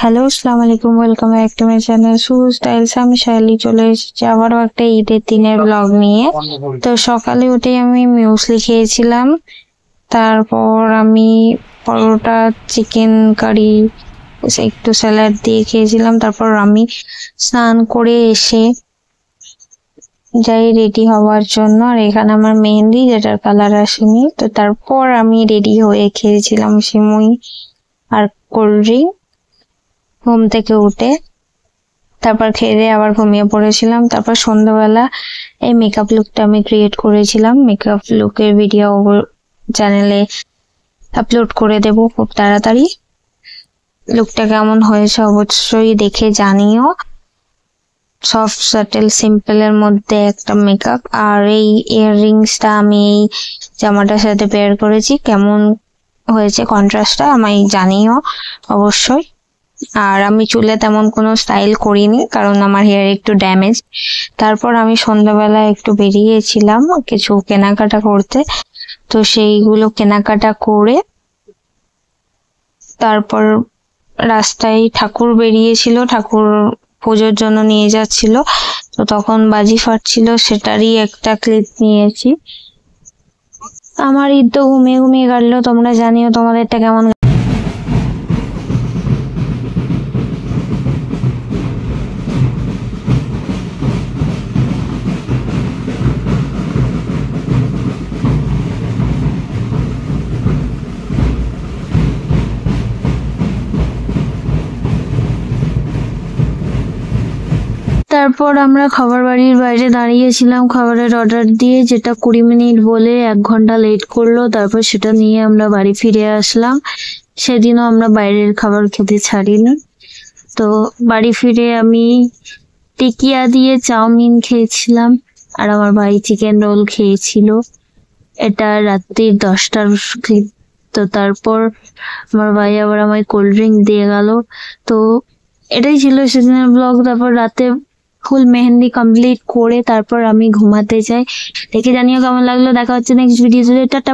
Hello, আসসালামু আলাইকুম। Welcome back to my channel সু স্টাইলস। আমি শাইলি চলে এসেছি আবারও একটা ঈদের দিনের ব্লগ নিয়ে। তো সকালে উঠে আমি মিউসলি খেয়েছিলাম, তারপর আমি পরোটা, চিকেন কারি, একটু স্যালাড দিয়ে খেয়েছিলাম। তারপর আমি স্নান করে এসে যাই রেডি হওয়ার জন্য, আর এখানে আমার মেহেন্দি যেটার কালার আসেনি। তো তারপর আমি রেডি হয়ে খেয়েছিলাম সিমুই আর কোল্ড ড্রিঙ্ক ঘুম থেকে উঠে। তারপর খেয়ে দিয়ে আবার ঘুমিয়ে পড়েছিলাম। তারপর সন্ধ্যাবেলা এই মেকআপ লুকটা আমি ক্রিয়েট করেছিলাম। মেকআপ লুকের ভিডিও চ্যানেলে আপলোড করে দেব খুব তাড়াতাড়ি। লুকটা কেমন হয়েছে অবশ্যই দেখে জানিও। সফট সাটেল সিম্পল এর মধ্যে একটা মেকআপ, আর এই ইয়াররিংসটা আমি এই জামাটার সাথে পেয়ার করেছি। কেমন হয়েছে কন্ট্রাস্টটা আমায় জানিও অবশ্যই। আর আমি চুলে তেমন কোনো স্টাইল করিনি, কারণ আমার হেয়ার একটু ড্যামেজ। তারপর আমি সন্ধ্যাবেলা একটু বেরিয়েছিলাম কিছু কেনাকাটা করতে। তো সেইগুলো কেনাকাটা করে তারপর রাস্তায় ঠাকুর বেরিয়েছিল, ঠাকুর পুজোর জন্য নিয়ে যাচ্ছিল। তো তখন বাজি ফাটছিল, সেটারই একটা ক্লিপ নিয়েছি। আমার ঈদ তো ঘুমিয়ে ঘুমিয়ে কাটলো। তোমরা জানিও তোমাদেরটা কেমন। তারপর আমরা খাবার বাড়ির বাইরে দাঁড়িয়েছিলাম খাবারের অর্ডার দিয়ে, যেটা 20 মিনিট বলে 1 ঘন্টা লেট করলো। তারপর সেটা নিয়ে আমরা বাড়ি ফিরে আসলাম। সেদিনও আমরা বাইরের খাবার খেতে ছাড়িনি। তো বাড়ি ফিরে আমি টিকিয়া দিয়ে চাউমিন খেয়েছিলাম, আর আমার ভাই চিকেন রোল খেয়েছিল। এটা রাত্রি 10টার ক্লিপ। তো তারপর আমার ভাই আবার আমায় কোল্ড ড্রিঙ্ক দিয়ে গেল। তো এটাই ছিল সেদিনের ব্লগ। তারপর রাতে ফুল মেহেন্দি কমপ্লিট করে তারপর আমি ঘুমাতে যাই। দেখে জানিও কেমন লাগলো। দেখা হচ্ছে নেক্সট ভিডিওতে। টাটা।